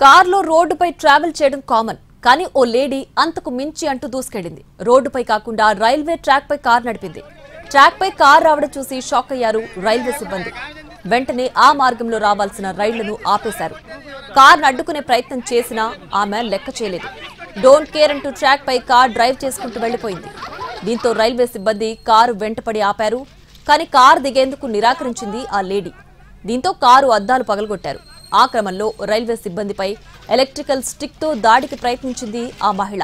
కార్లో రోడ్డుపై ట్రావెల్ చేయడం కామన్, కానీ ఓ లేడీ అంతకు మించి అంటూ దూసుకెళ్లింది. రోడ్డుపై కాకుండా రైల్వే ట్రాక్ పై కార్ నడిపింది. ట్రాక్ పై కార్ రావడం చూసి షాక్ అయ్యారు రైల్వే సిబ్బంది. వెంటనే ఆ మార్గంలో రావాల్సిన రైళ్లను ఆపేశారు. కార్ అడ్డుకునే ప్రయత్నం చేసినా ఆమె లెక్క చేయలేదు. డోంట్ కేర్ అంటూ ట్రాక్ పై కార్ డ్రైవ్ చేసుకుంటూ వెళ్లిపోయింది. దీంతో రైల్వే సిబ్బంది కారు వెంటపడి ఆపారు. కానీ కారు దిగేందుకు నిరాకరించింది ఆ లేడీ. దీంతో కారు అద్దాలు పగలగొట్టారు. ఆ క్రమంలో రైల్వే సిబ్బందిపై ఎలక్ట్రికల్ స్టిక్ తో దాడికి ప్రయత్నించింది ఆ మహిళ.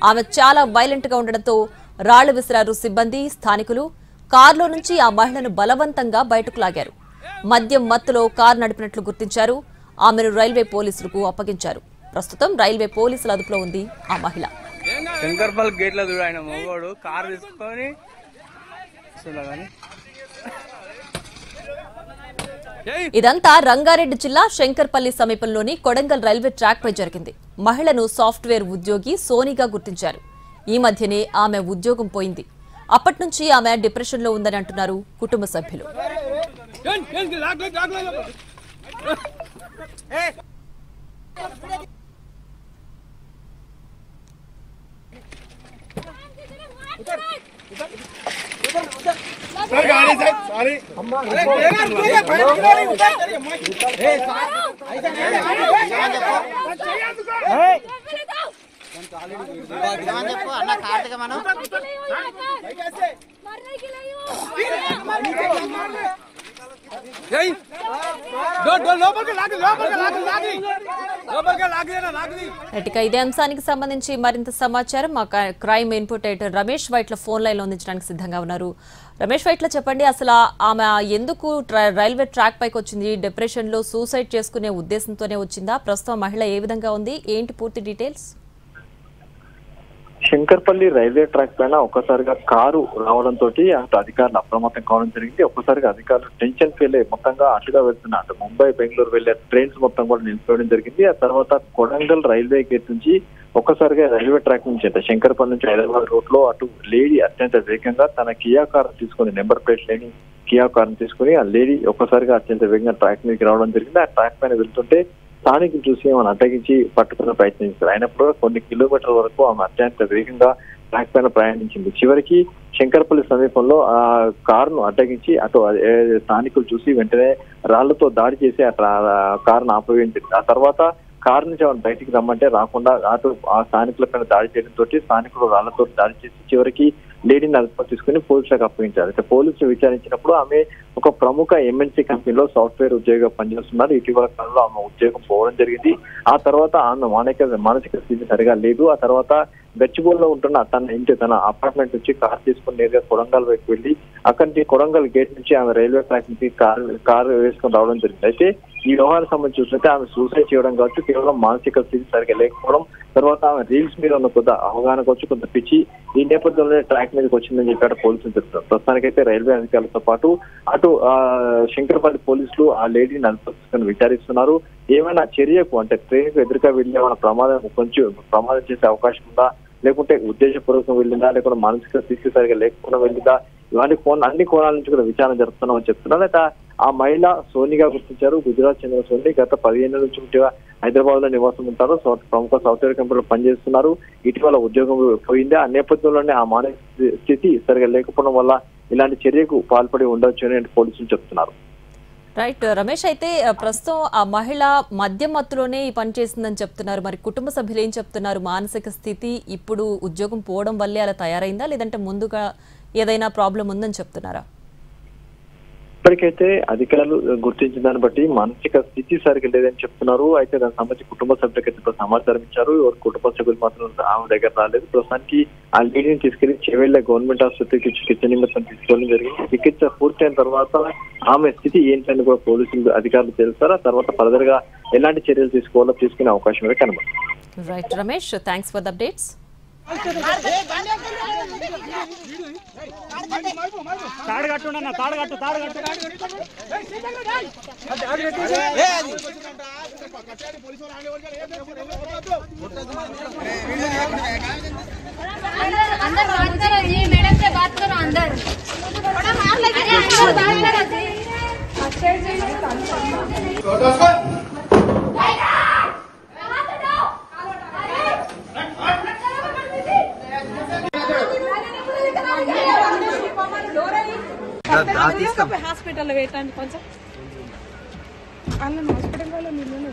ఆమె చాలా వైలెంట్ గా ఉండడంతో రాళ్లు విసిరారు సిబ్బంది, స్థానికులు. కారులో నుంచి ఆ మహిళను బలవంతంగా బయటకు లాగారు. మద్యం మత్తులో కారు నడిపినట్లు గుర్తించారు. ఆమెను రైల్వే పోలీసులకు అప్పగించారు. ప్రస్తుతం రైల్వే పోలీసుల అదుపులో ఉంది ఆ మహిళ. శంకర్పల్లి గేట్ల చూడు ఆయన మగవాడు కారు తీసుకొని ఇదంతా రంగారెడ్డి జిల్లా శంకర్పల్లి సమీపంలోని కొడంగల్ రైల్వే ట్రాక్ పై జరిగింది. మహిళను సాఫ్ట్వేర్ ఉద్యోగి సోనిగా గుర్తించారు. ఈ మధ్యనే ఆమె ఉద్యోగం పోయింది. అప్పటి నుంచి ఆమె డిప్రెషన్ లో ఉందని అంటున్నారు కుటుంబ సభ్యులు. ఇదే అంశానికి సంబంధించి మరింత సమాచారం మా crime input editor Ramesh Vaitla phone line లో అందించడానికి సిద్ధంగా ఉన్నారు. రమేష్ వైట్ల చెప్పండి, అసలు ఆమె ఎందుకు రైల్వే ట్రాక్ పైకి వచ్చింది? డిప్రెషన్ లో సూసైడ్ చేసుకునే ఉద్దేశంతోనే వచ్చిందా? ప్రస్తుతం మహిళ ఏ విధంగా ఉంది, ఏంటి పూర్తి డీటెయిల్స్? శంకర్పల్లి రైల్వే ట్రాక్ పైన ఒక్కసారిగా కారు రావడంతో అటు అధికారులు అప్రమత్తం కావడం జరిగింది. ఒక్కసారిగా అధికారులు టెన్షన్ ఫీల్ అయ్యి మొత్తంగా అటుగా వెళ్తున్న అటు ముంబై బెంగళూరు వెళ్లే ట్రైన్స్ మొత్తం కూడా నిలిపివేయడం జరిగింది. ఆ తర్వాత కొడంగల్ రైల్వే గేట్ నుంచి ఒక్కసారిగా రైల్వే ట్రాక్ నుంచి అంటే శంకర్పల్లి నుంచి హైదరాబాద్ రూట్ లో అటు లేడీ అత్యంత వేగంగా తన కియా కార్ తీసుకుని, నెంబర్ ప్లేట్ లేని కియా కార్ తీసుకుని ఆ లేడీ ఒక్కసారిగా అత్యంత వేగంగా ట్రాక్ మీదకి రావడం జరిగింది. ఆ ట్రాక్ పైన వెళ్తుంటే స్థానికులు చూసి ఆమెను అడ్డగించి పట్టుకునే ప్రయత్నించారు. అయినప్పుడు కొన్ని కిలోమీటర్ల వరకు ఆమె అత్యంత వేగంగా ట్రాక్ పైన ప్రయాణించింది. చివరికి శంకర్పల్లి సమీపంలో ఆ కారును అడ్డగించి అటు స్థానికులు చూసి వెంటనే రాళ్లతో దాడి చేసి ఆ కారును ఆపవేయించింది. ఆ తర్వాత కారు నుంచి ఆమెను బయటికి రమ్మంటే రాకుండా అటు ఆ స్థానికుల పైన దాడి చేయడంతో స్థానికులు రాళ్లతో దాడి చేసి చివరికి లేడీని అదుపులో తీసుకుని పోలీసులకు అప్పగించారు. అయితే పోలీసులు విచారించినప్పుడు ఆమె ఒక ప్రముఖ ఎంఎన్సీ కంపెనీలో సాఫ్ట్వేర్ ఉద్యోగిగా పనిచేస్తున్నారు. ఇటీవల కాలంలో ఆమె ఉద్యోగం పోవడం జరిగింది. ఆ తర్వాత ఆమె మానసిక స్థితి సరిగా లేదు. ఆ తర్వాత గచ్చిబౌలిలో ఉంటున్న తన అపార్ట్మెంట్ నుంచి కారు తీసుకుని నేరుగా కొడంగల్ వైపు వెళ్లి అక్కడి నుంచి కొడంగల్ గేట్ నుంచి ఆమె రైల్వే ట్రాక్ నుంచి కారు వేసుకొని రావడం జరిగింది. అయితే ఈ వ్యవహారం సంబంధించి చూస్తుంటే ఆమె సూసైడ్ చేయడం కావచ్చు, కేవలం మానసిక స్థితి సరిగా లేకపోవడం, తర్వాత ఆమె రీల్స్ మీద ఉన్న కొంత అవగాహన కావచ్చు, కొంత పిచ్చి, ఈ నేపథ్యంలోనే ట్రాక్ మీదకి వచ్చిందని చెప్పి పోలీసులు చెప్తారు. ప్రస్తుతానికైతే రైల్వే అధికారులతో పాటు అటు శంకర్పల్లి పోలీసులు ఆ లేడీని అదుపులో విచారిస్తున్నారు. ఏమైనా చర్యకు అంటే ట్రైన్ కు ఎదురుగా వెళ్ళి ఏమైనా ప్రమాదం చేసే అవకాశం ఉందా, లేకుంటే ఉద్దేశపూర్వకం వెళ్ళిందా, లేకుంటే మానసిక స్థితి సరిగా లేకుండా వెళ్ళిందా, ఇవన్నీ అన్ని కోణాల నుంచి కూడా విచారణ జరుపుతున్నామని చెప్తున్నారు. అయితే ఆ మహిళ సోనిగా గుర్తించారు. గుజరాత్ చెందిన సోని గత 15 ఏళ్ల నుంచి హైదరాబాద్ లో నివాసం ఉంటారు. ప్రముఖ సాఫ్ట్వేర్ కంపెనీలో పనిచేస్తున్నారు. ఇటీవల ఉద్యోగం పోయింది. ఆ నేపథ్యంలోనే ఆ మానసిక స్థితి సరిగా లేకపోవడం వల్ల ఇలాంటి చర్యకు పాల్పడి ఉండొచ్చు అని పోలీసులు చెప్తున్నారు. రైట్ రమేష్, అయితే ప్రస్తుతం ఆ మహిళ మద్యం మత్తులోనే ఈ పని చేసిందని చెప్తున్నారు. మరి కుటుంబ సభ్యులు ఏం చెప్తున్నారు? మానసిక స్థితి ఇప్పుడు ఉద్యోగం పోవడం వల్లే అలా తయారైందా, లేదంటే ముందుగా ఏదైనా ప్రాబ్లం ఉందని చెప్తున్నారా? ఇప్పటికైతే అధికారులు గుర్తించిన దాన్ని బట్టి మానసిక స్థితి సరిగ్గా లేదని చెప్తున్నారు. అయితే దానికి సంబంధించి కుటుంబ సభ్యులకైతే సమాచారం ఇచ్చారు. ఎవరు కుటుంబ సభ్యులు మాత్రం ఆమె దగ్గర రాలేదు. ప్రస్తుతానికి ఆ లేడీని తీసుకెళ్లి చెవెళ్ల గవర్నమెంట్ ఆసుపత్రికి చికిత్స నిమిత్తం తీసుకోవడం జరిగింది. చికిత్స పూర్తయిన తర్వాత ఆమె స్థితి ఏంటని కూడా పోలీసులు అధికారులు తెలుస్తారు. ఆ తర్వాత ఫర్దర్ గా ఎలాంటి చర్యలు తీసుకోవాలో తీసుకునే అవకాశం అయితే కనబడుతుంది. Right Ramesh, thanks for the updates. अंदर बात करो, ये मैडम से बात करो अंदर। హాస్పిటల్లో పెట్టండి కొంచెం అన్న హాస్పిటల్ వాళ్ళు నిన్న